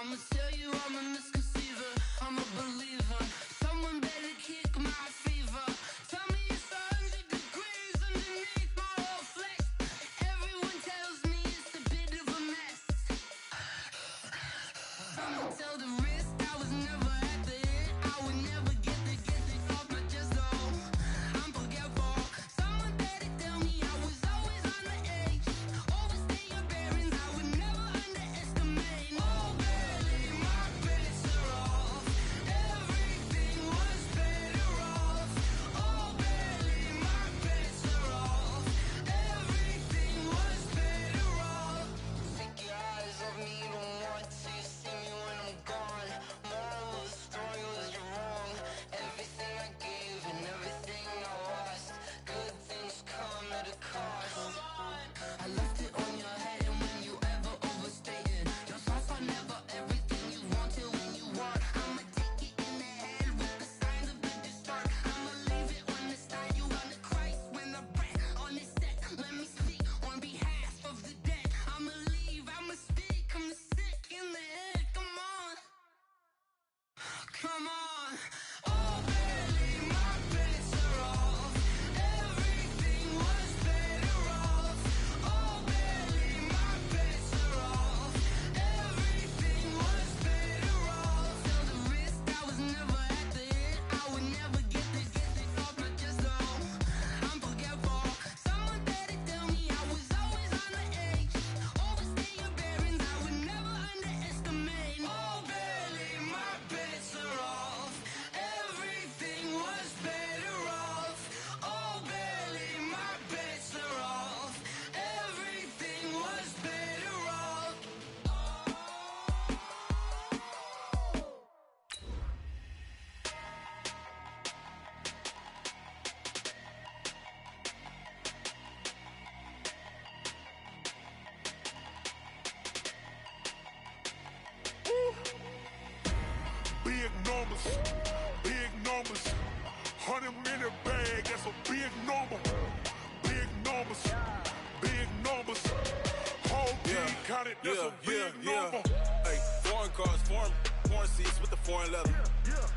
I'ma tell you I'm a misconceiver, I'm a believer. Someone better kick my fever. Tell me it's 100 degrees underneath my whole flesh. Everyone tells me it's a bit of a mess. I'ma tell the risk I was never at the end. I would never get this off my chest though. I'm forgetful. Someone better tell me I was always on the edge. Overstay your bearings, I would never underestimate. Oh, barely, my bets are off. Everything was better off. Oh, barely, my bets are off. Everything was better off. Take your eyes off me, don't want to see me when I'm gone. Moral of the story was you're wrong. Everything I gave and everything I lost. Good things come at a cost. I left it on your head, and when you ever overstay it, your thoughts are never everything you want till when you want. I'ma take it in the head with the signs of the distort. I'ma leave it on the side. You on the Christ when the breath on this set. Let me speak on behalf of the dead. I'ma leave, I'ma speak. I'm sick in the head. Come on, come on. Oh, barely, my bets are off. Everything was better off. Oh, barely, my bets are off. Everything was better off. Tell the risk I was never at the end. I would never get this off my chest though. I'm forgetful. Someone better tell me I was always on the edge. Overstay your bearings, I would never underestimate. Oh, barely, my bets are off. Everything was better off. Oh, barely, my bets are off. Everything was better off. Big numbers, big numbers. 100-minute bag, that's a big number. Big numbers, big numbers. Whole team counted, that's a big number. Hey, foreign cars, foreign seats with the foreign leather.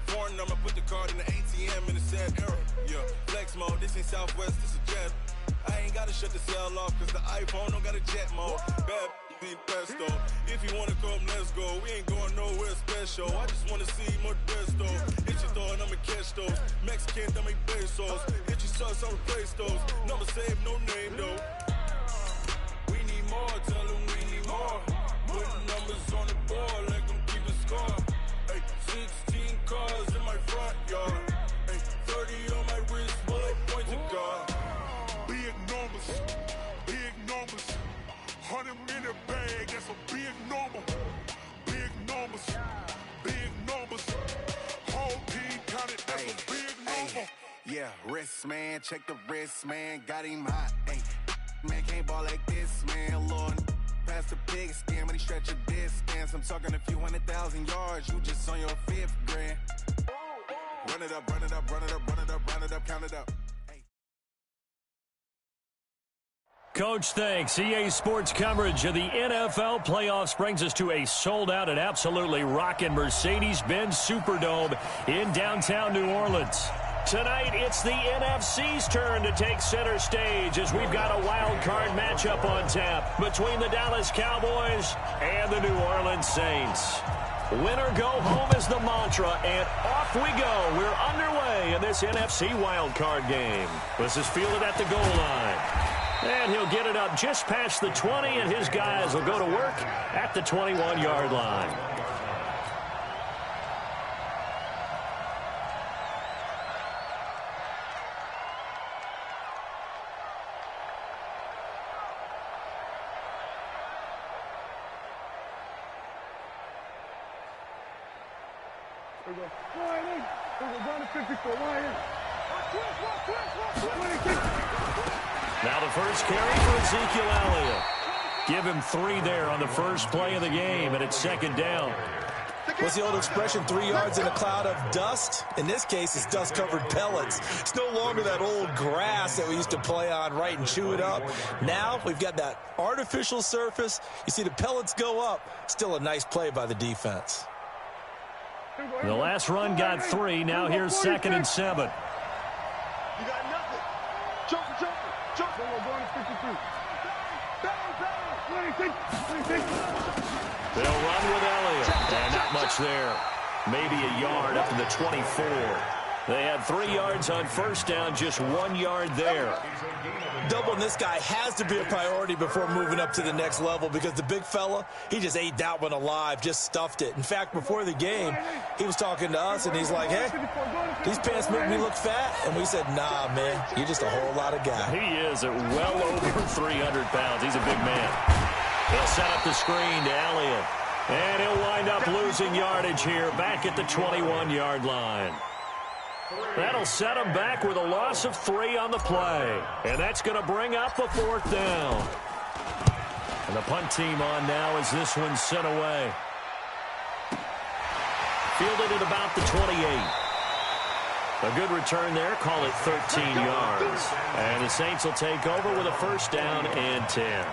Foreign number, put the card in the ATM in the sad era. Yeah, flex mode, this ain't Southwest, this a jet. I ain't gotta shut the cell off, cause the iPhone don't got a jet mode. Bad need pesto. If you wanna come, let's go. We ain't going nowhere special. I just wanna see more Desto. Hit your throw and I'ma catch those. Mexican, I make pesos. Hit your sauce, I'll replace those. Number save, no name though. We need more, tell them we need more. Putting numbers on the board, let them keep a score. Hey, 16 cars in my front yard. Hey, 30 on my wrist, bullet point to God. Big numbers, big numbers. 100-minute bag, that's a big number. Big numbers, big numbers. Whole team counted, that's a big number. Yeah, wrist man, check the wrist man, got him hot. Ay, man can't ball like this, man. Lord, past the pig skin when he stretch a distance. I'm talking a few 100,000 yards, you just on your 5th grand. Run it up, run it up, run it up, run it up, run it up, count it up. Coach, thanks. EA Sports coverage of the NFL playoffs brings us to a sold-out and absolutely rocking Mercedes-Benz Superdome in downtown New Orleans. Tonight, it's the NFC's turn to take center stage as we've got a wild card matchup on tap between the Dallas Cowboys and the New Orleans Saints. Win or go home is the mantra, and off we go. We're underway in this NFC wild card game. This is fielded at the goal line. And he'll get it up just past the 20, and his guys will go to work at the 21-yard line. Here we go. Line in. Here we go. Down to 54. Line in. Now the first carry for Ezekiel Elliott. Give him 3 there on the first play of the game, and it's second down. What's the old expression, 3 yards in a cloud of dust? In this case, it's dust-covered pellets. It's no longer that old grass that we used to play on, right, and chew it up. Now we've got that artificial surface. You see the pellets go up. Still a nice play by the defense. The last run got 3. Now here's 2nd and 7. You got nothing. Jump. Going to 52. They'll run with Elliott. And not much there. Maybe a yard up to the 24. They had 3 yards on first down, just 1 yard there. Doubling this guy has to be a priority before moving up to the next level because the big fella, he just ate that one alive, just stuffed it. In fact, before the game, he was talking to us, and he's like, hey, these pants make me look fat. And we said, nah, man, you're just a whole lot of guy. He is at well over 300 pounds. He's a big man. He'll set up the screen to Elliott. And he'll wind up losing yardage here back at the 21-yard line. That'll set him back with a loss of 3 on the play. And that's going to bring up a 4th down. And the punt team on now as this one's sent away. Fielded at about the 28. A good return there. Call it 13 yards. And the Saints will take over with a 1st down and 10.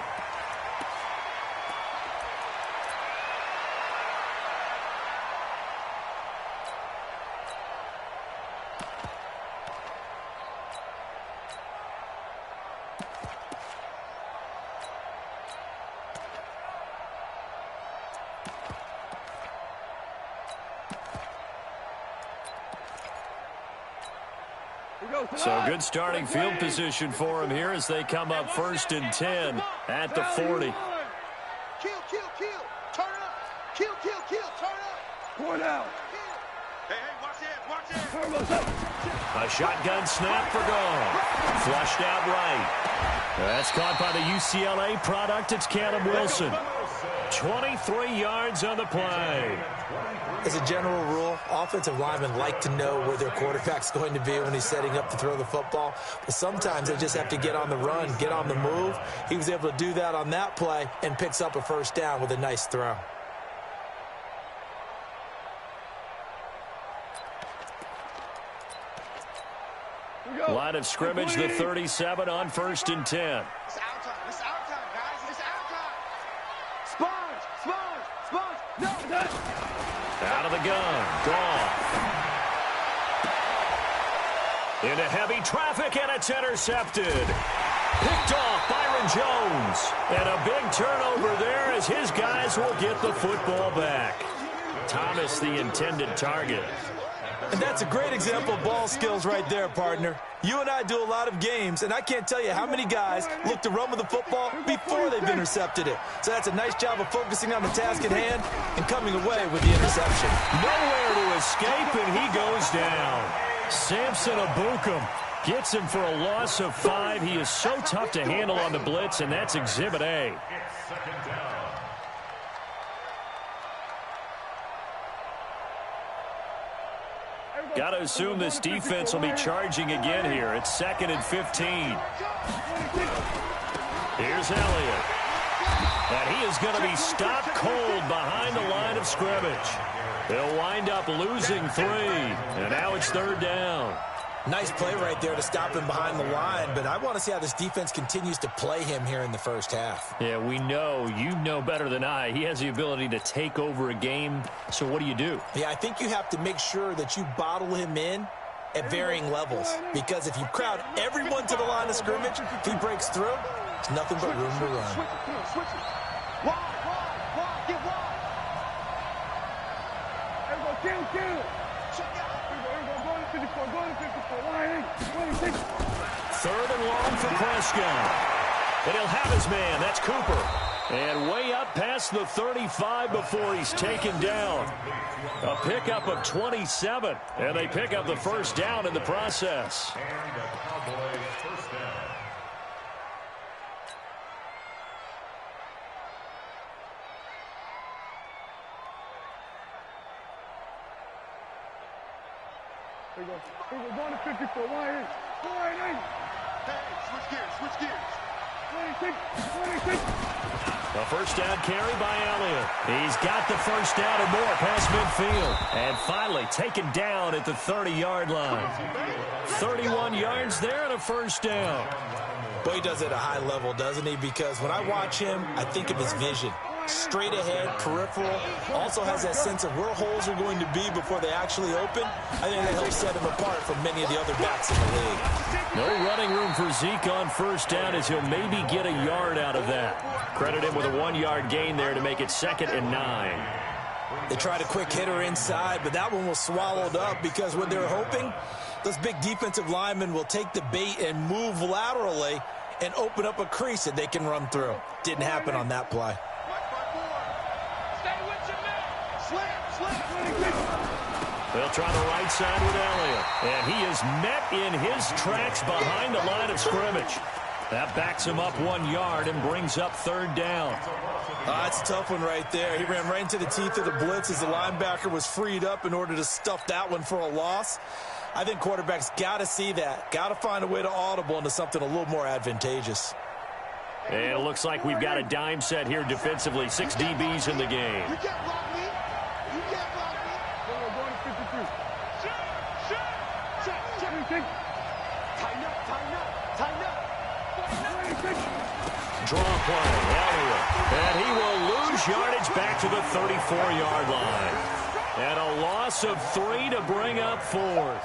So good starting field position for him here as they come up 1st and 10 at the 40. Kill. Turn up. Kill. Turn up. Point out. Hey, watch it. A shotgun snap for goal. Flushed out right. That's caught by the UCLA product. It's Caleb Wilson. 23 yards on the play. As a general rule, offensive linemen like to know where their quarterback's going to be when he's setting up to throw the football. But sometimes they just have to get on the run, get on the move. He was able to do that on that play and picks up a 1st down with a nice throw. Line of scrimmage, the 37 on 1st and 10. It's our time, guys. It's our time. Sponge. No. Out of the gun. Goff. Into heavy traffic, and it's intercepted. Picked off Byron Jones. And a big turnover there as his guys will get the football back. Thomas, the intended target. And that's a great example of ball skills right there, partner. You and I do a lot of games, and I can't tell you how many guys look to run with the football before they've intercepted it. So that's a nice job of focusing on the task at hand and coming away with the interception. Nowhere to escape, and he goes down. Samson Abukum gets him for a loss of 5. He is so tough to handle on the blitz, and that's Exhibit A. Got to assume this defense will be charging again here. It's 2nd and 15. Here's Elliott. And he is going to be stopped cold behind the line of scrimmage. They'll wind up losing 3. And now it's 3rd down. Nice play right there to stop him behind the line, but I want to see how this defense continues to play him here in the 1st half. Yeah, we know. You know better than I. He has the ability to take over a game, so what do? Yeah, I think you have to make sure that you bottle him in at varying levels, because if you crowd everyone to the line of scrimmage, if he breaks through, there's nothing but room to run. Switch it. Wide. Get wide. Kill. Check out. Go to 54. Line 26. 3rd and long for Prescott. And he'll have his man. That's Cooper. And way up past the 35 before he's taken down. A pickup of 27. And they pick up the 1st down in the process. Here we go. Going to 54. Line 8. Hey, switch gears. 26. A first down carry by Elliott. He's got the first down or more past midfield. And finally taken down at the 30-yard line. 31 yards there and a first down. But he does it at a high level, doesn't he? Because when I watch him, I think of his vision. Straight ahead, peripheral, also has that sense of where holes are going to be before they actually open. I think that helps set him apart from many of the other backs in the league. No running room for Zeke on first down as he'll maybe get a yard out of that. Credit him with a 1-yard gain there to make it 2nd and 9. They tried a quick hitter inside, but that one was swallowed up because when they're hoping, those big defensive linemen will take the bait and move laterally and open up a crease that they can run through. Didn't happen on that play. They'll try the right side with Elliott. And he is met in his tracks behind the line of scrimmage. That backs him up 1 yard and brings up 3rd down. That's a tough one right there. He ran right into the teeth of the blitz as the linebacker was freed up in order to stuff that one for a loss. I think quarterbacks got to see that. Got to find a way to audible into something a little more advantageous. And it looks like we've got a dime set here defensively. 6 DBs in the game. You can't block me. You can't block me. No, going to 52. Check. Tighten up. Draw play, Elliott. And he will lose yardage back to the 34-yard line. And a loss of 3 to bring up 4th.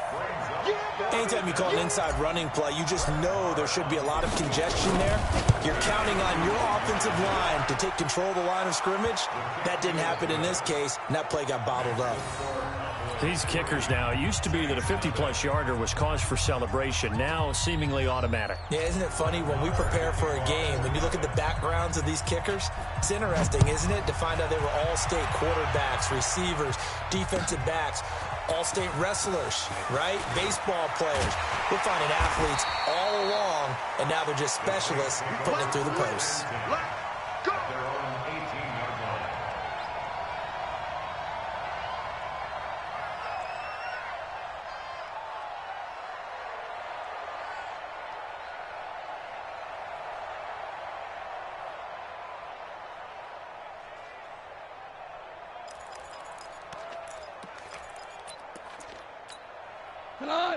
Anytime you call an inside running play, you just know there should be a lot of congestion there. You're counting on your offensive line to take control of the line of scrimmage. That didn't happen in this case, and that play got bottled up. These kickers now, it used to be that a 50-plus yarder was cause for celebration. Now, seemingly automatic. Yeah, isn't it funny when we prepare for a game, when you look at the backgrounds of these kickers, it's interesting, isn't it, to find out they were all-state quarterbacks, receivers, defensive backs, all-state wrestlers, right? Baseball players. We're finding athletes all along, and now they're just specialists putting it through the posts.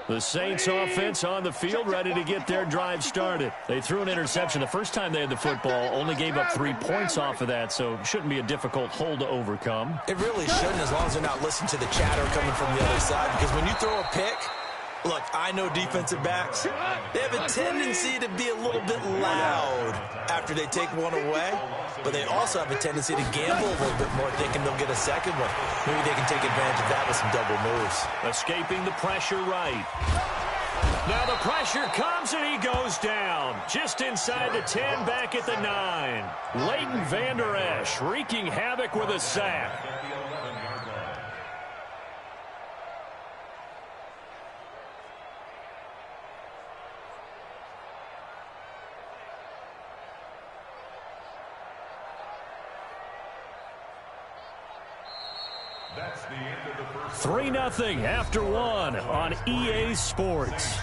The Saints offense on the field, ready to get their drive started. They threw an interception the first time they had the football, only gave up 3 points off of that, so it shouldn't be a difficult hole to overcome. It really shouldn't, as long as they're not listening to the chatter coming from the other side, because when you throw a pick, look, I know defensive backs, they have a tendency to be a little bit loud after they take one away, but they also have a tendency to gamble a little bit more, thinking they'll get a second one. Maybe they can take advantage of that with some double moves. Escaping the pressure right. Now the pressure comes and he goes down. Just inside the 10, back at the 9. Leighton Vander Esch wreaking havoc with a sack. That's the end of the first. 3-0 after 1 on EA Sports.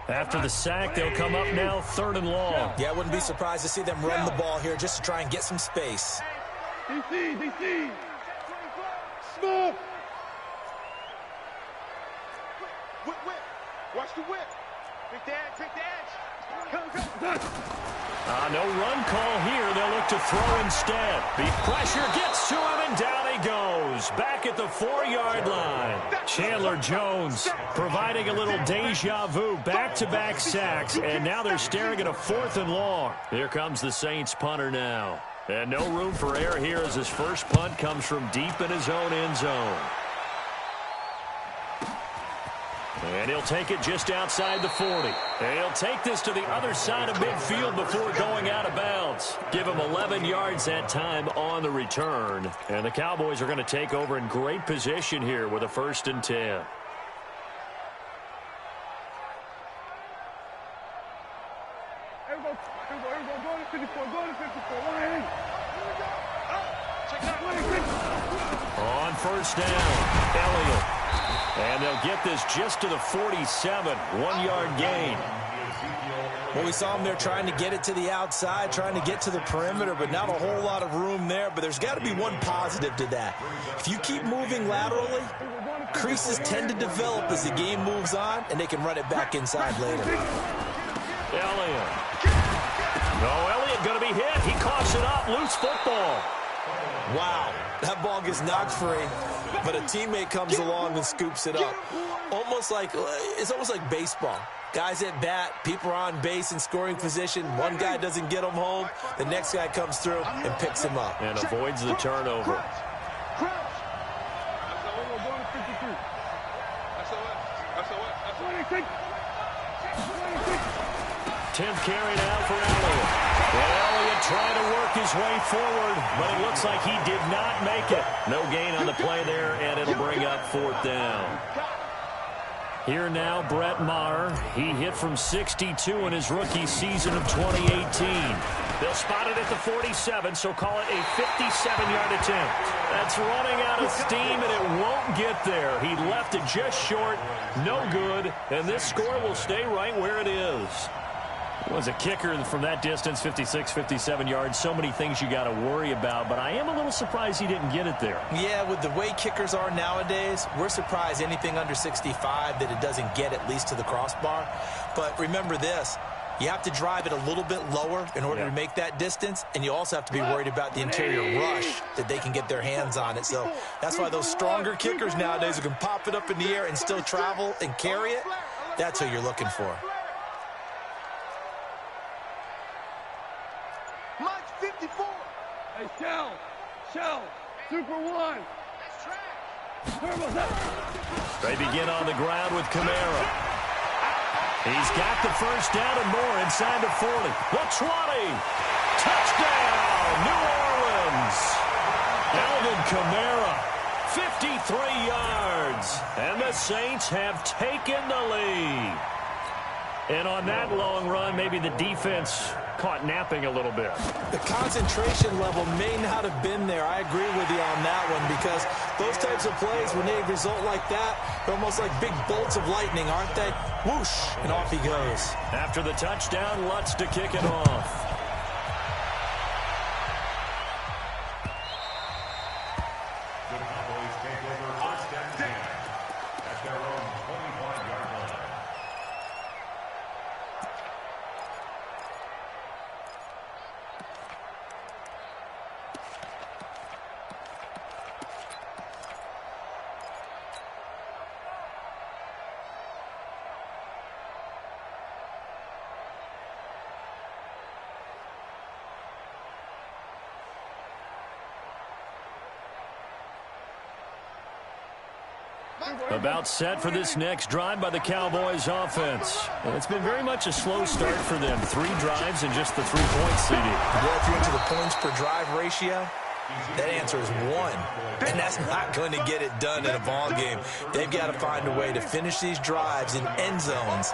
After the sack, they'll come up now 3rd and long. Yeah, I wouldn't be surprised to see them run the ball here just to try and get some space. DC. Smooth. Whip. Watch the whip. Big dash. No run call here. They'll look to throw instead. The pressure gets to him, and down he goes. Back at the 4-yard line. Chandler Jones providing a little deja vu. Back-to-back sacks, and now they're staring at a 4th and long. Here comes the Saints punter now. And no room for error here as his first punt comes from deep in his own end zone. And he'll take it just outside the 40. And he'll take this to the other side of midfield before going out of bounds. Give him 11 yards that time on the return. And the Cowboys are going to take over in great position here with a 1st and 10. Here we go. Go to 54. Go to 54. 180. Check that. 186. On 1st down, Elliott. And they'll get this just to the 47. 1-yard gain. Well, we saw him there trying to get it to the outside, trying to get to the perimeter, but not a whole lot of room there. But there's got to be one positive to that. If you keep moving laterally, creases tend to develop as the game moves on, and they can run it back inside later. Elliott. No, Elliott going to be hit. He coughs it up. Loose football. Wow, that ball gets knocked free, but a teammate comes along and scoops it up. It's almost like baseball. Guys at bat, people are on base in scoring position. One guy doesn't get him home. The next guy comes through and picks him up. And avoids the turnover. Crouch. Go to 53. That's a what? 26. 10th carry now for Elliott. Elliott trying to work his way forward, but it looks like he did not make it. No gain on the play there, and it'll bring up 4th down. Here now, Brett Maher. He hit from 62 in his rookie season of 2018. They'll spot it at the 47, so call it a 57-yard attempt. That's running out of steam, and it won't get there. He left it just short, no good, and this score will stay right where it is. Was a kicker from that distance, 56, 57 yards. So many things you got to worry about, but I am a little surprised he didn't get it there. Yeah, with the way kickers are nowadays, we're surprised anything under 65 that it doesn't get at least to the crossbar. But remember this, you have to drive it a little bit lower in order to make that distance, and you also have to be worried about the interior rush that they can get their hands on it. So that's why those stronger kickers nowadays who can pop it up in the air and still travel and carry it, that's who you're looking for. Hey, Shell, Super 1. They begin on the ground with Kamara. He's got the 1st down and more inside the 40. The 20. Touchdown, New Orleans. Alvin Kamara, 53 yards. And the Saints have taken the lead. And on that long run, maybe the defense caught napping a little bit. The concentration level may not have been there. I agree with you on that one, because those types of plays, when they result like that, they're almost like big bolts of lightning, aren't they? Whoosh, and off he goes. After the touchdown, Lutz to kick it off. About set for this next drive by the Cowboys offense. And it's been very much a slow start for them. 3 drives and just the 3 points seeded. Well, if you're into the points per drive ratio, that answer is 1. And that's not going to get it done in a ball game. They've got to find a way to finish these drives in end zones,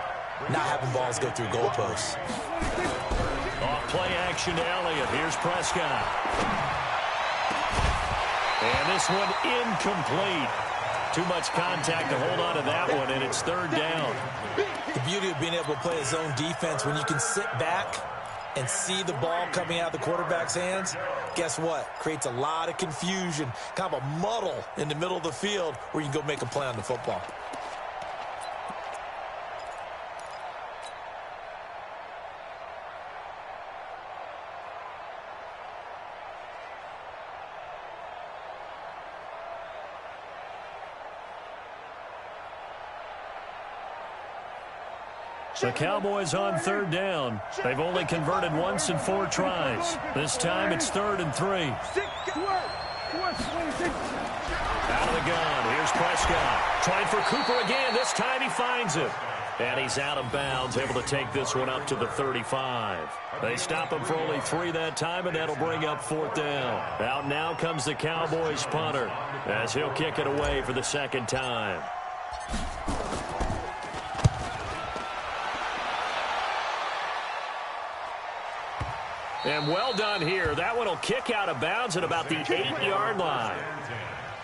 not having balls go through goalposts. Off play action to Elliott. Here's Prescott. And this one incomplete. Too much contact to hold on to that one, and it's 3rd down. The beauty of being able to play a zone defense, when you can sit back and see the ball coming out of the quarterback's hands, guess what? Creates a lot of confusion, kind of a muddle in the middle of the field where you can go make a play on the football. The Cowboys on 3rd down. They've only converted once in 4 tries. This time it's 3rd and 3. Out of the gun. Here's Prescott. Trying for Cooper again. This time he finds it. And he's out of bounds, able to take this one up to the 35. They stop him for only 3 that time, and that'll bring up 4th down. Out now comes the Cowboys punter, as he'll kick it away for the 2nd time. And well done here. That one will kick out of bounds at about the 8-yard line.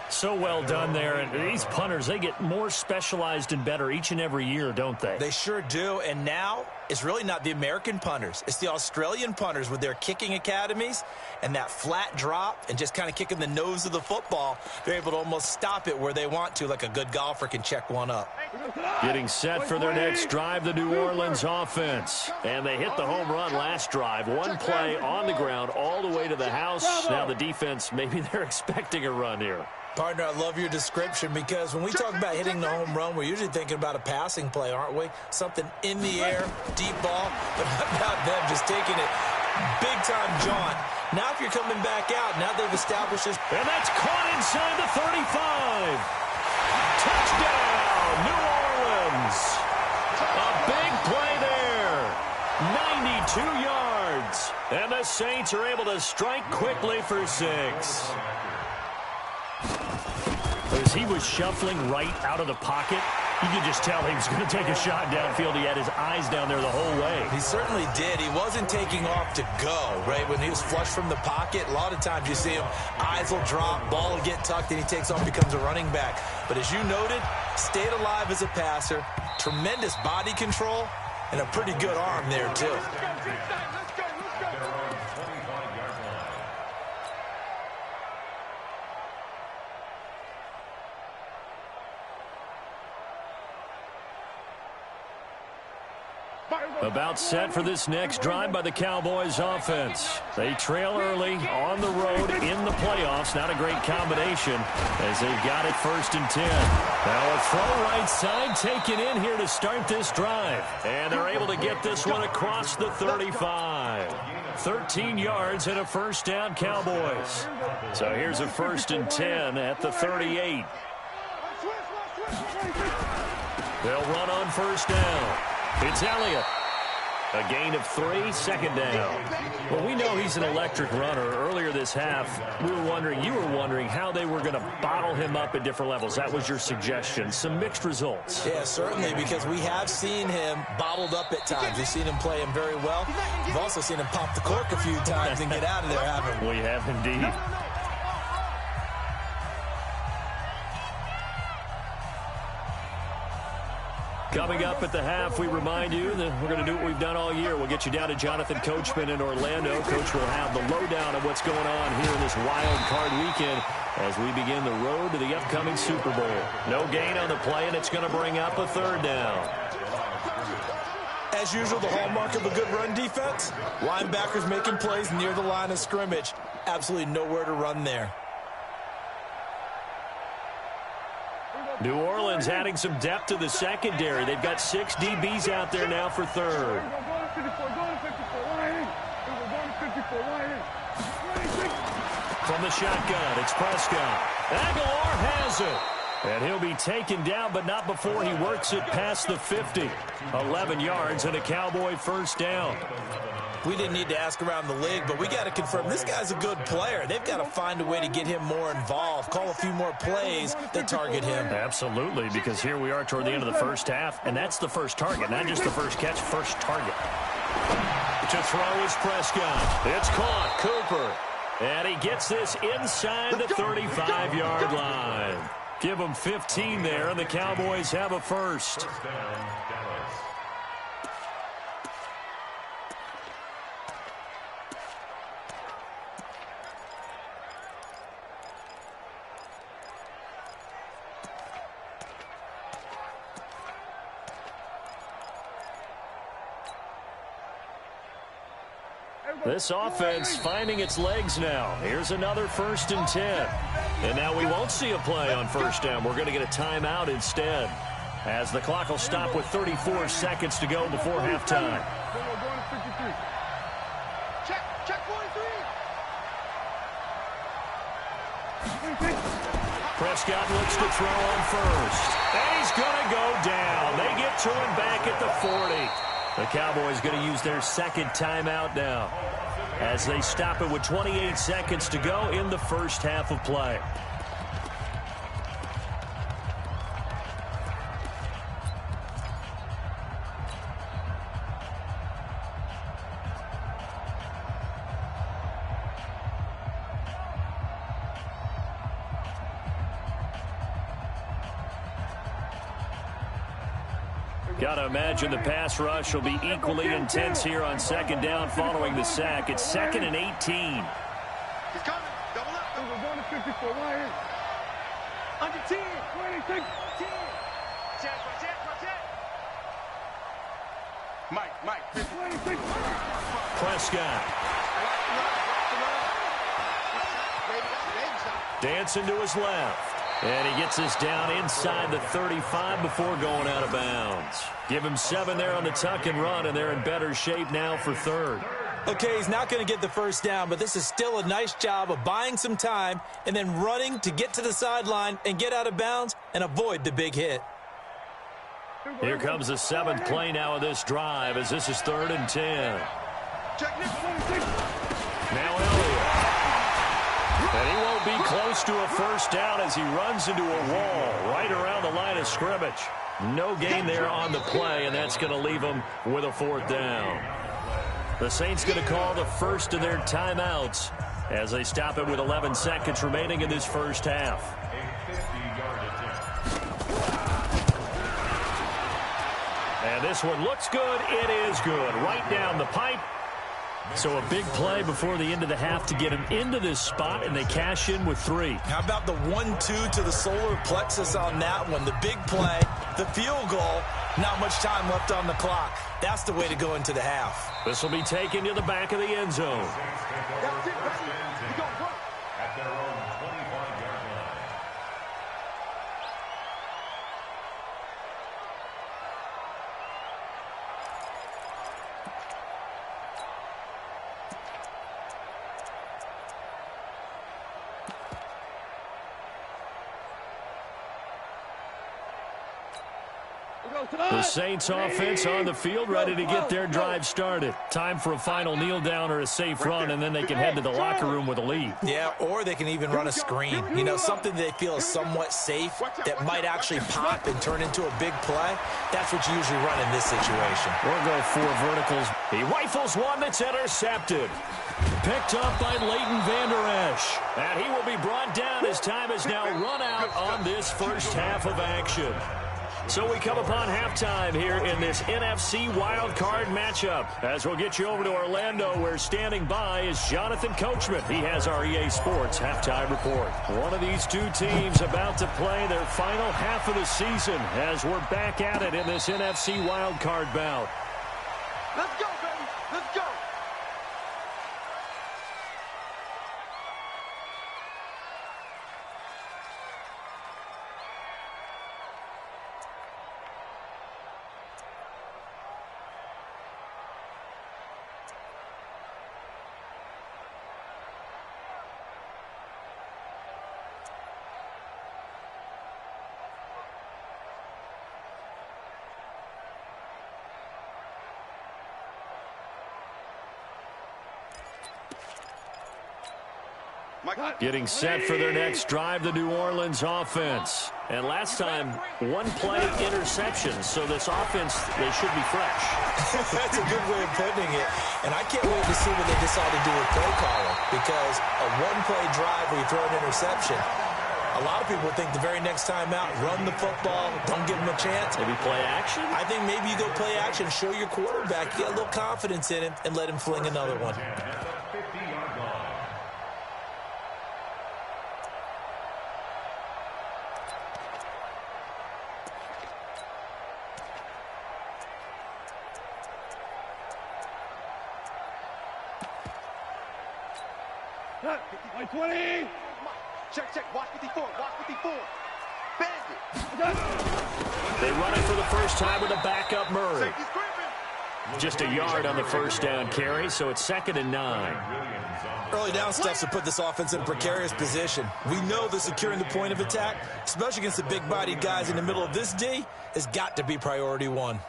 So well done there. And these punters, they get more specialized and better each and every year, don't they? They sure do. And now it's really not the American punters. It's the Australian punters with their kicking academies and that flat drop and just kind of kicking the nose of the football. They're able to almost stop it where they want to, like a good golfer can check one up. Getting set for their next drive, the New Orleans offense. And they hit the home run last drive. One play on the ground all the way to the house. Now the defense, maybe they're expecting a run here. Partner, I love your description because when we talk about hitting the home run, we're usually thinking about a passing play, aren't we? Something in the air, deep ball, but how about them just taking it big-time jaunt. Now if you're coming back out, now they've established this. And that's caught inside the 35. Touchdown, New Orleans. A big play there. 92 yards. And the Saints are able to strike quickly for 6. As he was shuffling right out of the pocket, you could just tell he was going to take a shot downfield. He had his eyes down there the whole way. He certainly did. He wasn't taking off to go, right? When he was flush from the pocket, a lot of times you see him, eyes will drop, ball will get tucked, and he takes off, becomes a running back. But as you noted, stayed alive as a passer, tremendous body control, and a pretty good arm there, too. About set for this next drive by the Cowboys offense. They trail early on the road in the playoffs. Not a great combination as they've got it 1st and 10. Now a throw right side taken in here to start this drive. And they're able to get this one across the 35. 13 yards and a 1st down Cowboys. So here's a 1st and 10 at the 38. They'll run on 1st down. It's Elliott. A gain of 3, 2nd down. Well, we know he's an electric runner. Earlier this half, you were wondering how they were going to bottle him up at different levels. That was your suggestion. Some mixed results. Yeah, certainly, because we have seen him bottled up at times. We've seen him play him very well. We've also seen him pop the cork a few times and get out of there, haven't we? We have indeed. Coming up at the half, we remind you that we're going to do what we've done all year. We'll get you down to Jonathan Coachman in Orlando. Coach will have the lowdown of what's going on here in this wild card weekend as we begin the road to the upcoming Super Bowl. No gain on the play, and it's going to bring up a 3rd down. As usual, the hallmark of a good run defense, linebackers making plays near the line of scrimmage. Absolutely nowhere to run there. New Orleans adding some depth to the secondary. They've got 6 DBs out there now for 3rd. From the shotgun, it's Prescott. Aguilar has it. And he'll be taken down, but not before he works it past the 50. 11 yards and a Cowboy 1st down. We didn't need to ask around the league, but we got to confirm this guy's a good player. They've got to find a way to get him more involved, call a few more plays that target him. Absolutely, because here we are toward the end of the 1st half, and that's the first target, not just the first catch, first target. To throw is Prescott. It's caught. Cooper. And he gets this inside the 35-yard line. Give him 15 there, and the Cowboys have a 1st. This offense finding its legs now. Here's another 1st and 10. And now we won't see a play on 1st down. We're going to get a timeout instead, as the clock will stop with 34 seconds to go before halftime. Check 43. Prescott looks to throw on first. And he's going to go down. They get to him back at the 40. The Cowboys going to use their second timeout now as they stop it with 28 seconds to go in the first half of play. Got to imagine the pass rush will be equally intense here on second down following the sack. It's 2nd and 18. He's coming. Double up. We're going to 54. Right here. Under 10. 26. 10. Check. Mike. 26. Prescott. Dancing to his left. And he gets this down inside the 35 before going out of bounds. Give him 7 there on the tuck and run, and they're in better shape now for third. Okay, he's not going to get the first down, but this is still a nice job of buying some time and then running to get to the sideline and get out of bounds and avoid the big hit. Here comes the 7th play now of this drive as this is 3rd and 10. Now Elliott. And he won't be close to a first down as he runs into a wall right around the line of scrimmage. No gain there on the play, and that's going to leave him with a 4th down. The Saints going to call the first of their timeouts as they stop it with 11 seconds remaining in this first half. And this one looks good. It is good. Right down the pipe. So a big play before the end of the half to get him into this spot, and they cash in with 3. How about the 1-2 to the solar plexus on that one? The big play, the field goal, not much time left on the clock. That's the way to go into the half. This will be taken to the back of the end zone. That's it, buddy. You got work. At their own 25-yard line. The Saints offense on the field, ready to get their drive started. Time for a final kneel down or a safe run, and then they can head to the locker room with a lead. Yeah, or they can even run a screen. You know, something they feel is somewhat safe that might actually pop and turn into a big play. That's what you usually run in this situation. We'll go 4 verticals. He rifles one that's intercepted. Picked up by Leighton Vander Esch. And he will be brought down as time is now run out on this first half of action. So we come upon halftime here in this NFC Wild Card matchup. As we'll get you over to Orlando, where standing by is Jonathan Coachman. He has our EA Sports halftime report. One of these two teams about to play their final half of the season as we're back at it in this NFC Wild Card bout. Let's go, baby. Let's go. Getting set for their next drive, the New Orleans offense. And last time, 1-play interception. So this offense, they should be fresh. That's a good way of putting it. And I can't wait to see what they decide to do with play calling. Because a 1-play drive where you throw an interception, a lot of people think the very next time out, run the football, don't give them a chance. Maybe play action? I think maybe you go play action, show your quarterback, get a little confidence in him, and let him fling another one. Like 20. Check. Watch 54. Watch 54. Bend it. They run it for the first time with a backup Murray. Safety's creeping. Just a yard on the first down carry, so it's 2nd and 9. Early down stuff to put this offense in a precarious position. We know that securing the point of attack, especially against the big-bodied guys in the middle of this D, has got to be priority one.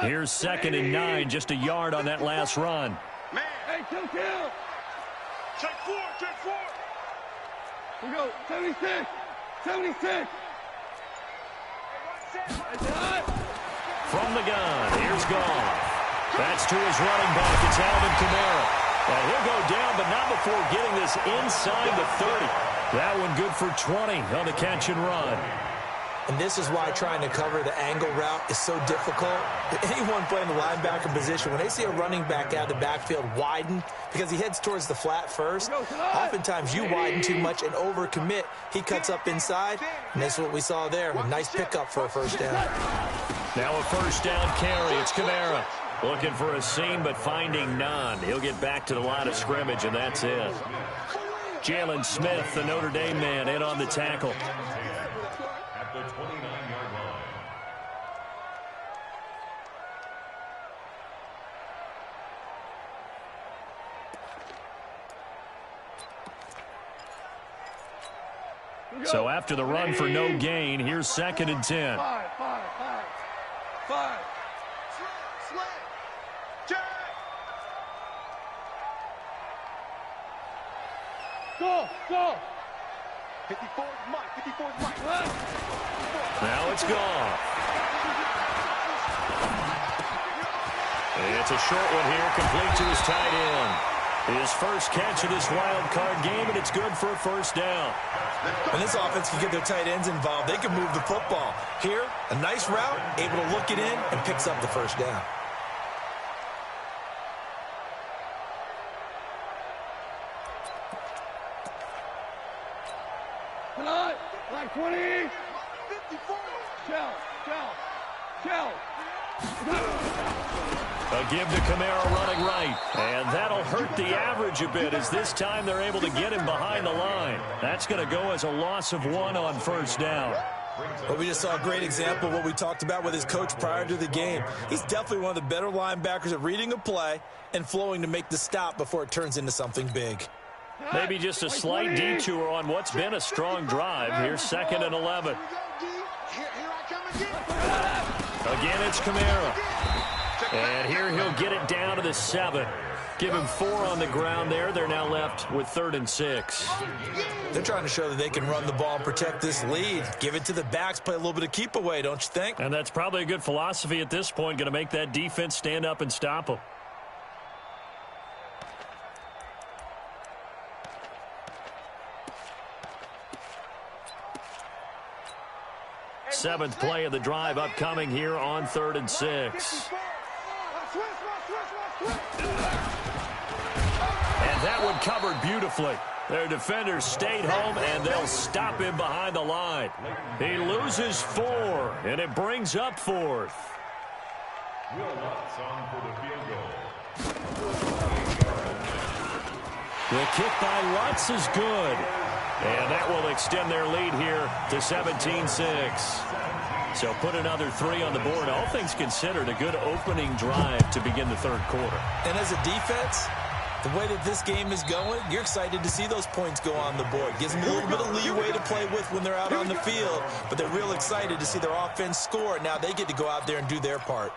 Here's 2nd and 9, just a yard on that last run. Man, hey, kill. Check four. We go, 76. From the gun, here's Goff. That's to his running back. It's Alvin Kamara. And he'll go down, but not before getting this inside the 30. That one good for 20 on the catch and run. And this is why trying to cover the angle route is so difficult. Anyone playing the linebacker position, when they see a running back out of the backfield widen because he heads towards the flat first, oftentimes you widen too much and overcommit. He cuts up inside, and that's what we saw there. A nice pickup for a first down. Now a first down carry. It's Kamara. Looking for a seam, but finding none. He'll get back to the line of scrimmage, and that's it. Jalen Smith, the Notre Dame man, in on the tackle. At the 29-yard line. So after the run for no gain, here's 2nd and 10. Five. Slant. Jack. Go. 54 is Mike. Now it's Goff. It's a short one here, complete to his tight end. His first catch of this wild card game, and it's good for a first down. When this offense can get their tight ends involved, they can move the football. Here, a nice route, able to look it in, and picks up the first down. Tonight, like 20. 54. Shell. A give to Kamara running right. And that'll hurt the average a bit as this time they're able to get him behind the line. That's going to go as a loss of 1 on first down. Well, we just saw a great example of what we talked about with his coach prior to the game. He's definitely one of the better linebackers at reading a play and flowing to make the stop before it turns into something big. Maybe just a slight detour on what's been a strong drive. Here's 2nd and 11. Here I come again. Again, it's Kamara. And here he'll get it down to the 7. Give him 4 on the ground there. They're now left with 3rd and 6. They're trying to show that they can run the ball and protect this lead. Give it to the backs, play a little bit of keep away, don't you think? And that's probably a good philosophy at this point, going to make that defense stand up and stop them. Seventh play of the drive upcoming here on 3rd and 6. And that one covered beautifully. Their defenders stayed home, and they'll stop him behind the line. He loses 4, and it brings up 4th. Will Lutz on for the field goal. The kick by Lutz is good. And that will extend their lead here to 17-6. So put another 3 on the board. All things considered, a good opening drive to begin the 3rd quarter. And as a defense, the way that this game is going, you're excited to see those points go on the board. Gives them a little bit of leeway to play with when they're out on the field, but they're real excited to see their offense score. Now they get to go out there and do their part.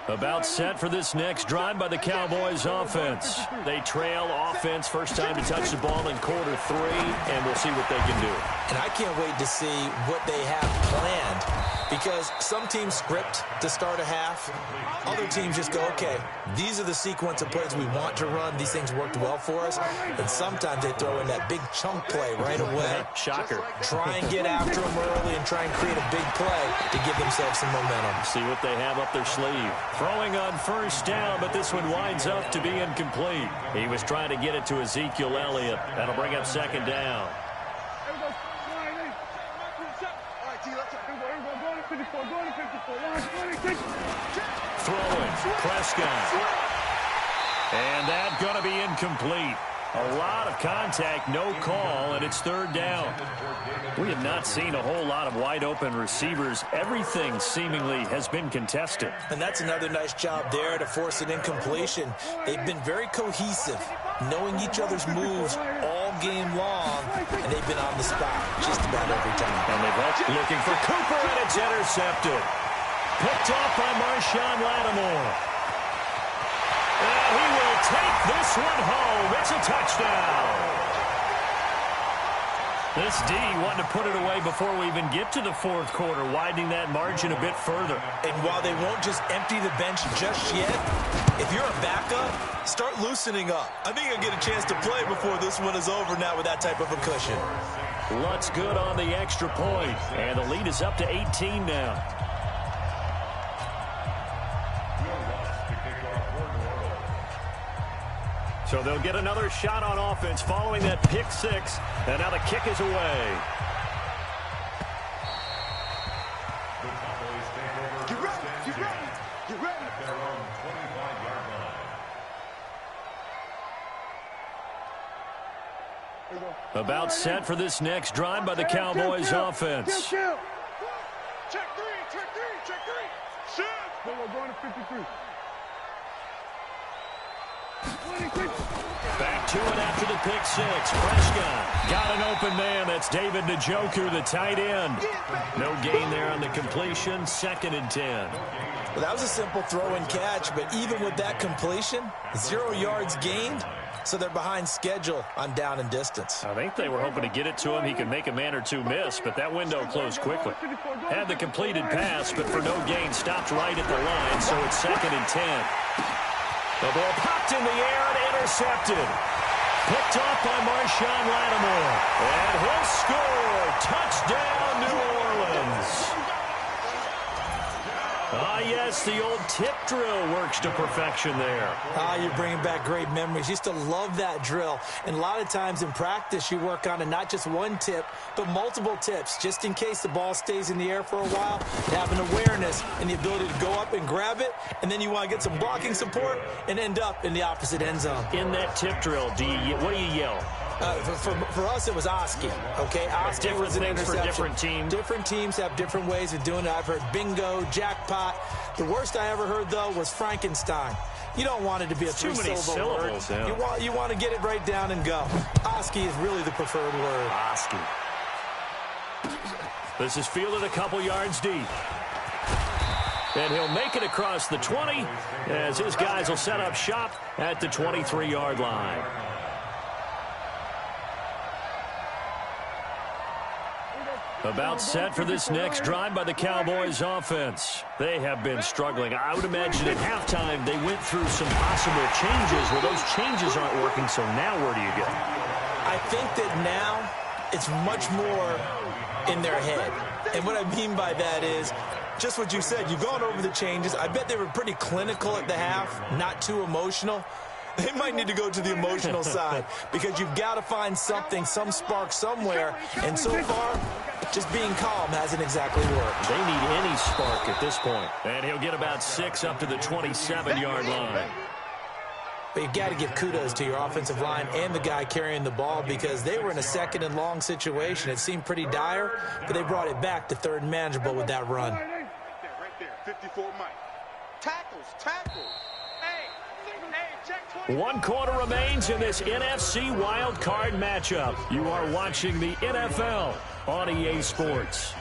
About set for this next drive by the Cowboys offense. They trail offense, first time to touch the ball in quarter 3, and we'll see what they can do. And I can't wait to see what they have planned, because some teams script to start a half. Other teams just go, okay, these are the sequence of plays we want to run. These things worked well for us. And sometimes they throw in that big chunk play right away. Shocker. Try and get after them early and try and create a big play to give themselves some momentum. See what they have up their sleeve. Throwing on first down, but this one winds up to be incomplete. He was trying to get it to Ezekiel Elliott. That'll bring up 2nd down. All right, T, let's go. Throwing, Prescott. And that's going to be incomplete. A lot of contact, no call, and it's third down. We have not seen a whole lot of wide-open receivers. Everything seemingly has been contested. And that's another nice job there to force an incompletion. They've been very cohesive, knowing each other's moves all game long, and they've been on the spot just about every time. And they've all looking for Cooper, and it's intercepted. Picked off by Marshawn Lattimore. And he will take this one home. It's a touchdown. This D wanted to put it away before we even get to the fourth quarter, widening that margin a bit further. And while they won't just empty the bench just yet, if you're a backup, start loosening up. I think you'll get a chance to play before this one is over now with that type of a cushion. Lutz good on the extra point, and the lead is up to 18 now. So they'll get another shot on offense following that pick six, and now the kick is away. Get ready, get ready, get ready. Their own 25-yard line. About set for this next drive by the Cowboys offense. Check three, check three, check three. Shit. We're going to 53. Back to it after the pick six. Prescott got an open man. That's David Njoku, the tight end. No gain there on the completion. 2nd and 10. Well, that was a simple throw and catch, but even with that completion, 0 yards gained, so they're behind schedule on down and distance. I think they were hoping to get it to him. He could make a man or two miss, but that window closed quickly. Had the completed pass, but for no gain, stopped right at the line, so it's 2nd and 10. The ball popped in the air and intercepted. Picked off by Marshawn Lattimore. And he'll score. Touchdown, New Orleans. Ah, yes, the old tip drill works to perfection there. Ah, you're bringing back great memories. Used to love that drill. And a lot of times in practice, you work on it, not just one tip, but multiple tips, just in case the ball stays in the air for a while. You have an awareness and the ability to go up and grab it, and then you want to get some blocking support and end up in the opposite end zone. In that tip drill, what do you yell? For us, it was Oski. Okay, Oski was an interception. For different teams. Different teams have different ways of doing it. I've heard bingo, jackpot. The worst I ever heard, though, was Frankenstein. You don't want it to be a three-syllable word. Yeah. You want to get it right down and go. Oski is really the preferred word. Oski. This is fielded a couple yards deep. And he'll make it across the 20 as his guys will set up shop at the 23-yard line. About set for this next drive by the Cowboys offense. They have been struggling. I would imagine at halftime they went through some possible changes. Well, those changes aren't working, so now where do you go? I think that now it's much more in their head. And what I mean by that is just what you said. You've gone over the changes. I bet they were pretty clinical at the half, not too emotional. They might need to go to the emotional side because you've got to find something, some spark somewhere. And so far, just being calm hasn't exactly worked. They need any spark at this point. And he'll get about 6 up to the 27-yard line. But you've got to give kudos to your offensive line and the guy carrying the ball because they were in a 2nd and long situation. It seemed pretty dire, but they brought it back to 3rd and manageable with that run. Right there, 54 Mike. Tackles. One quarter remains in this NFC wild card matchup. You are watching the NFL on EA Sports.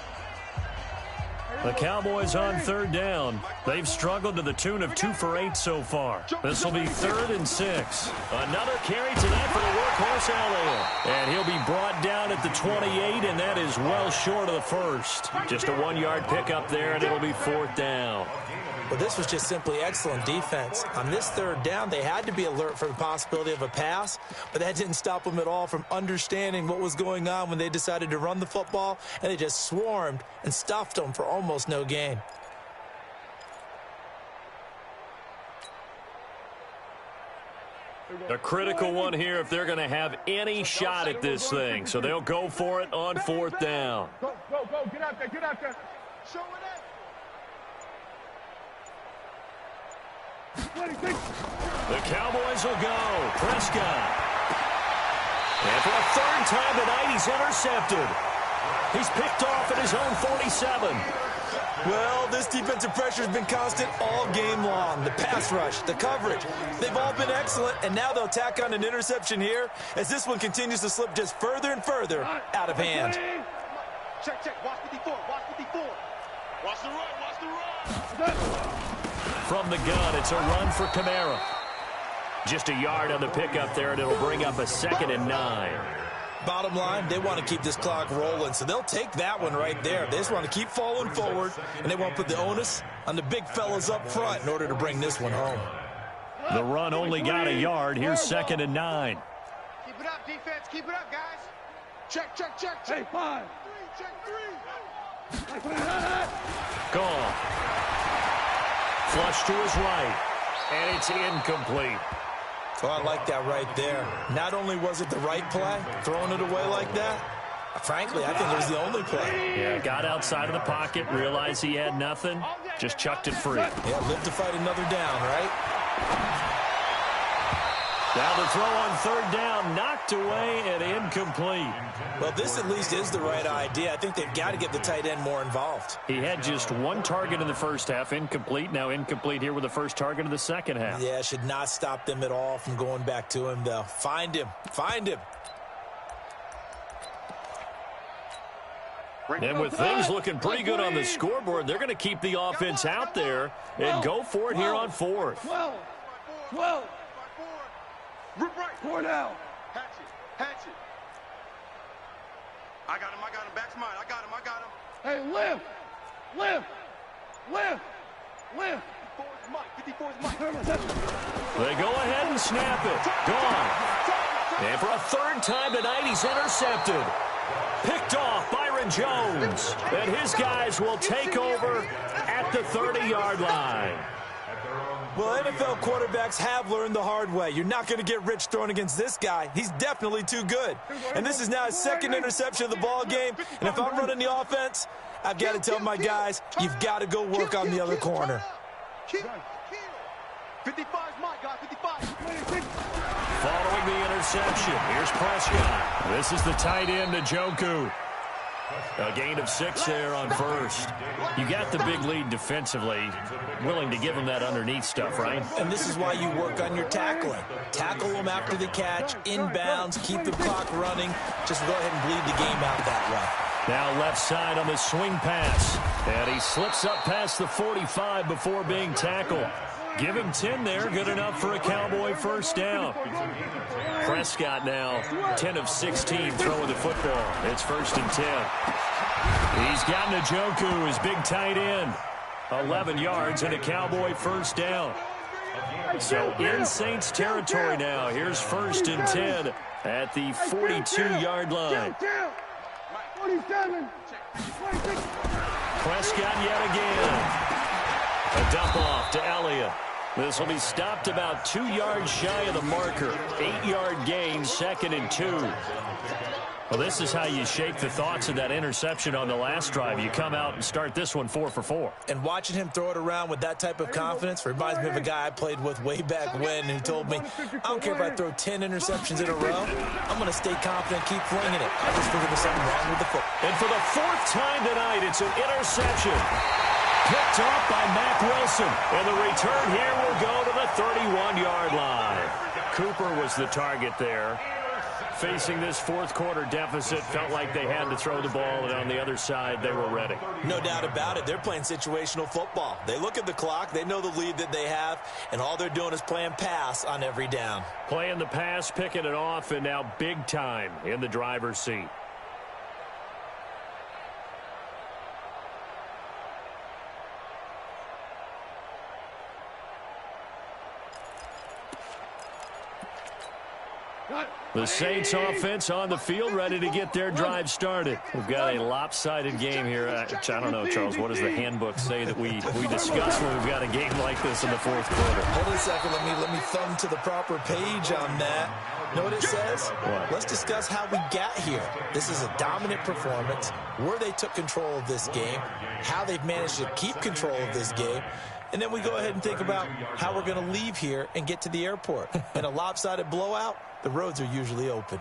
The Cowboys on 3rd down. They've struggled to the tune of 2 for 8 so far. This will be 3rd and 6. Another carry tonight for the workhorse Elliott. And he'll be brought down at the 28, and that is well short of the first. Just a 1-yard pickup there, and it'll be 4th down. Well, this was just simply excellent defense. On this 3rd down, they had to be alert for the possibility of a pass, but that didn't stop them at all from understanding what was going on when they decided to run the football, and they just swarmed and stuffed them for almost no gain. A critical one here if they're going to have any shot at this thing, so they'll go for it on 4th down. Go, get out there. Show it in. The Cowboys will go. Prescott. And for a third time tonight, he's intercepted. He's picked off at his own 47. Well, this defensive pressure has been constant all game long. The pass rush, the coverage, they've all been excellent, and now they'll tack on an interception here as this one continues to slip just further and further out of hand. Check, check. Watch 54. Watch 54. Watch the run. Watch the run. From the gun, it's a run for Kamara. Just a yard on the pickup there, and it'll bring up a 2nd and 9. Bottom line, they want to keep this clock rolling, so they'll take that one right there. They just want to keep falling forward, and they want to put the onus on the big fellas up front in order to bring this one home. The run only got a yard. Here's 2nd and 9. Keep it up, defense. Keep it up, guys. Check, check, check, check. Hey, 5. 3, check 3. Gone. Flush to his right, and it's incomplete. Oh, I like that right there. Not only was it the right play, throwing it away like that, frankly, I think it was the only play. Yeah, got outside of the pocket, realized he had nothing, just chucked it free. Yeah, live to fight another down, right? Now the throw on 3rd down, knocked away and incomplete. Well, this at least is the right idea. I think they've got to get the tight end more involved. He had just 1 target in the first half, incomplete. Now incomplete here with the first target of the second half. Yeah, should not stop them at all from going back to him, though. Find him. Find him. And with things looking pretty good on the scoreboard, they're going to keep the offense out there and go for it here on 4th. 12. Rip right. 4 down. Hatch it. I got him. Back's mine. I got him. Hey, lift. 54's Mike. 54's Mike. They go ahead and snap it. Gone. And for a 3rd time tonight, he's intercepted. Picked off Byron Jones. And his guys will take over at the 30-yard line. Well, NFL quarterbacks have learned the hard way. You're not going to get rich throwing against this guy. He's definitely too good. And this is now his 2nd interception of the ball game. And if I'm running the offense, I've got to tell my guys, you've got to go work on the other corner. 55's Mike, guys. 55. Following the interception, here's Prescott. This is the tight end, Njoku. A gain of 6 there on 1st. You got the big lead defensively. Willing to give them that underneath stuff, right? And this is why you work on your tackling. Tackle them after the catch, inbounds, keep the clock running. Just go ahead and bleed the game out that way. Now left side on the swing pass. And he slips up past the 45 before being tackled. Give him 10 there. Good enough for a Cowboy 1st down. Prescott now 10 of 16 throwing the football. It's 1st and 10. He's got Njoku, his big tight end. 11 yards and a Cowboy 1st down. So in Saints territory now. Here's 1st and 10 at the 42-yard line. 47. Prescott yet again. A dump off to Elliott. This will be stopped about 2 yards shy of the marker. 8-yard gain, 2nd and 2. Well, this is how you shake the thoughts of that interception on the last drive. You come out and start this one 4 for 4. And watching him throw it around with that type of confidence reminds me of a guy I played with way back when who told me, I don't care if I throw 10 interceptions in a row, I'm going to stay confident, keep flinging it. I just think there's something wrong with the football. And for the 4th time tonight, it's an interception. Picked off by Mack Wilson. And the return here will go to the 31-yard line. Cooper was the target there. Facing this 4th quarter deficit, felt like they had to throw the ball, and on the other side, they were ready. No doubt about it. They're playing situational football. They look at the clock, they know the lead that they have, and all they're doing is playing pass on every down. Playing the pass, picking it off, and now big time in the driver's seat. The Saints offense on the field, ready to get their drive started. We've got a lopsided game here. I don't know, Charles, what does the handbook say that we discuss when we've got a game like this in the fourth quarter? Hold on a second. Let me thumb to the proper page on that. Know what it says? What? Let's discuss how we got here. This is a dominant performance, where they took control of this game, how they've managed to keep control of this game, and then we go ahead and think about how we're going to leave here and get to the airport. In a lopsided blowout, the roads are usually open.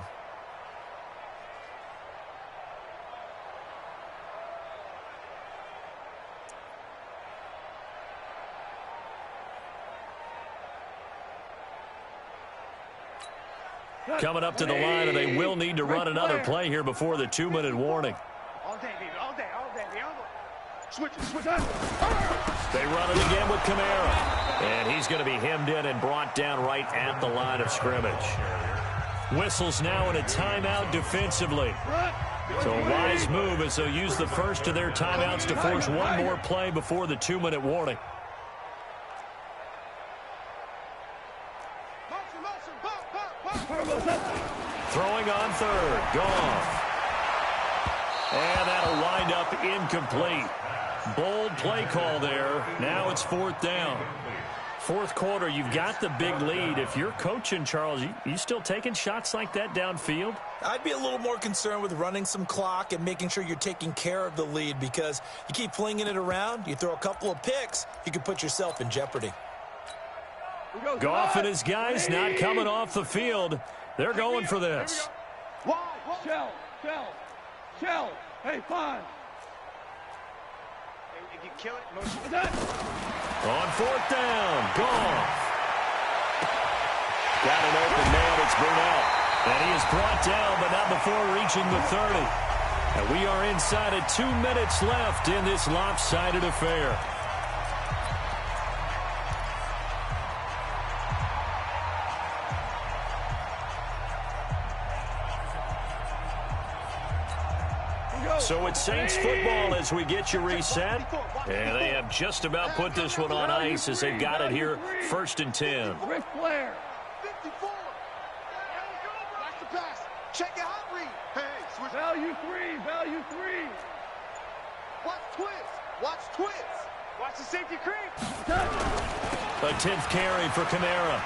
Coming up to the line, and they will need to run another play here before the 2-minute warning. All day, baby, all day, all day. Switch. They run it again with Kamara. And he's going to be hemmed in and brought down right at the line of scrimmage. Whistles now in a timeout defensively. So a wise move as they'll use the first of their timeouts to force one more play before the 2-minute warning. Throwing on third. Goff. And that'll wind up incomplete. Bold play call there. Now it's fourth down. Fourth quarter, you've got the big lead. If you're coaching, Charles, you still taking shots like that downfield? I'd be a little more concerned with running some clock and making sure you're taking care of the lead, because you keep flinging it around, you throw a couple of picks, you could put yourself in jeopardy. Goff and his guys not coming off the field. They're going for this. Shell. Hey, fine. If you kill it, On fourth down, Goff. Got an open man, it's Burnett. And he is brought down, but not before reaching the 30. And we are inside of 2 minutes left in this lopsided affair. So it's Saints football as we get you reset. And they have just about put this one on ice as they've got it here, 1st and 10. Ric Flair. 54. Watch the pass. Check it out, read. Hey, switch. Value three. Watch twist. Watch the safety creep. A 10th carry for Kamara.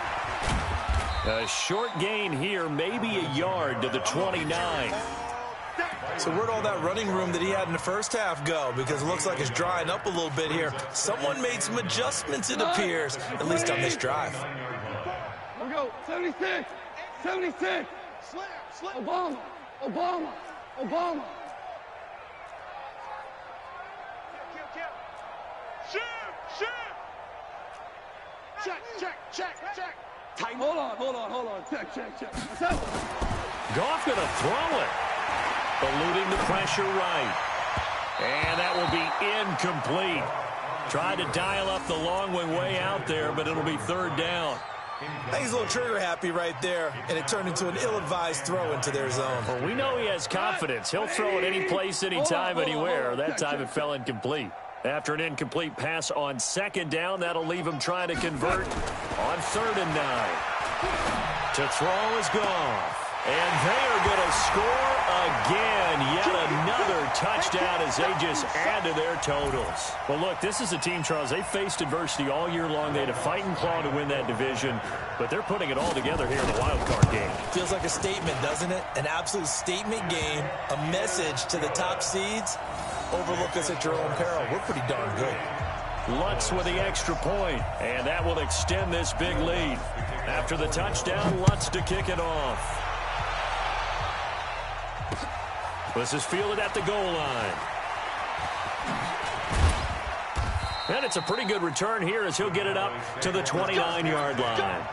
A short gain here, maybe a yard to the 29. So where'd all that running room that he had in the first half go? Because it looks like it's drying up a little bit here. Someone made some adjustments, it appears, at least on this drive. Here we go. 76. Slam. Obama. Shoot. Check. Tight. Hold on. Check. Goff going to throw it. Eluding the pressure right. And that will be incomplete. Tried to dial up the long way out there, but it'll be third down. I think he's a little trigger happy right there, and it turned into an ill-advised throw into their zone. Well, we know he has confidence. He'll throw it any place, anytime, anywhere. That time it fell incomplete. After an incomplete pass on second down, that'll leave him trying to convert on 3rd and 9. To throw is Goff. And they are going to score again. Yet another touchdown as they just add to their totals. Well, look, this is a team, Charles. They faced adversity all year long. They had to fight and claw to win that division. But they're putting it all together here in the wild card game. Feels like a statement, doesn't it? An absolute statement game. A message to the top seeds. Overlook us at your own peril. We're pretty darn good. Lutz with the extra point. And that will extend this big lead. After the touchdown, Lutz to kick it off. This is fielded at the goal line. And it's a pretty good return here as he'll get it up to the 29-yard line.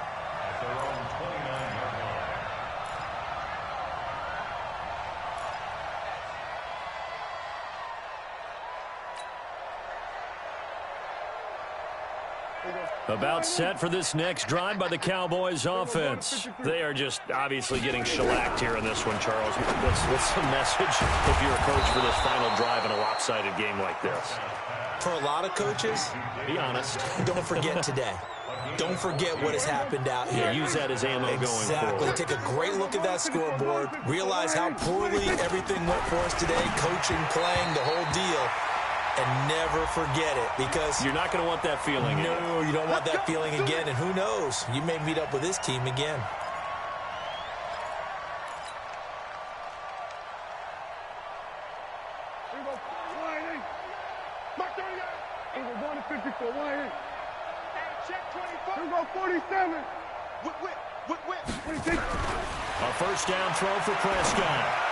Here we go. About set for this next drive by the Cowboys offense. They are just obviously getting shellacked here in this one, Charles. What's the message if you're a coach for this final drive in a lopsided game like this? For a lot of coaches, be honest, don't forget today. Don't forget what has happened out here. Yeah, use that as ammo going forward. Exactly. Take a great look at that scoreboard. Realize how poorly everything went for us today. Coaching, playing, the whole deal. And never forget it, because you're not going to want that feeling again. No, you don't want that feeling again. And who knows? You may meet up with this team again. Mark 38. We're going to 54. Why? Check 24. We're going 47. Whip. 26. A first down throw for Prescott.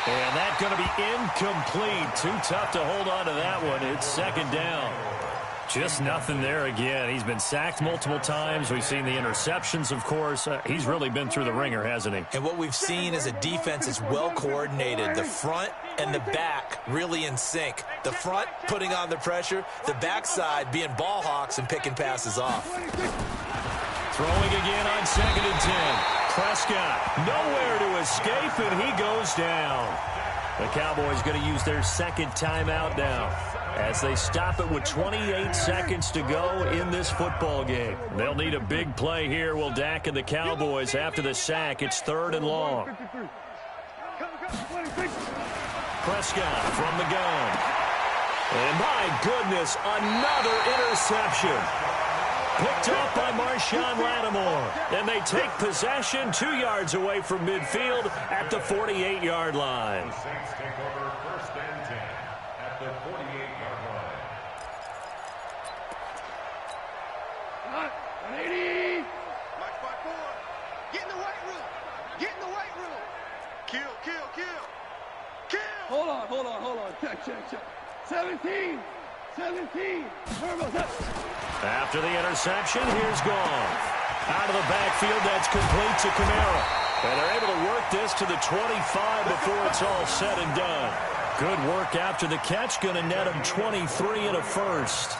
And that's going to be incomplete. Too tough to hold on to that one. It's second down. Just nothing there again. He's been sacked multiple times. We've seen the interceptions, of course. He's really been through the ringer, hasn't he? And what we've seen is a defense that's well coordinated. The front and the back really in sync. The front putting on the pressure. The backside being ball hawks and picking passes off. Throwing again on 2nd and 10. Prescott nowhere to escape, and he goes down. The Cowboys going to use their second timeout now as they stop it with 28 seconds to go in this football game. They'll need a big play here. Will Dak and the Cowboys after the sack. It's 3rd and long. Prescott from the gun. And my goodness, another interception. Picked up by Marshawn Lattimore. And they take possession 2 yards away from midfield at the 48-yard line. The Saints take over 1st and 10 at the 48-yard line. 180. March by 4. Get in the weight room. Get in the weight room. Kill. Hold on. Check. 17. After the interception, here's Goff. Out of the backfield, that's complete to Kamara. And they're able to work this to the 25 before it's all said and done. Good work after the catch. Going to net him 23 and a first.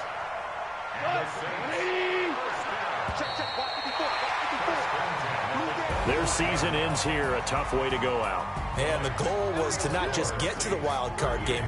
Their season ends here. A tough way to go out. And the goal was to not just get to the wild card game.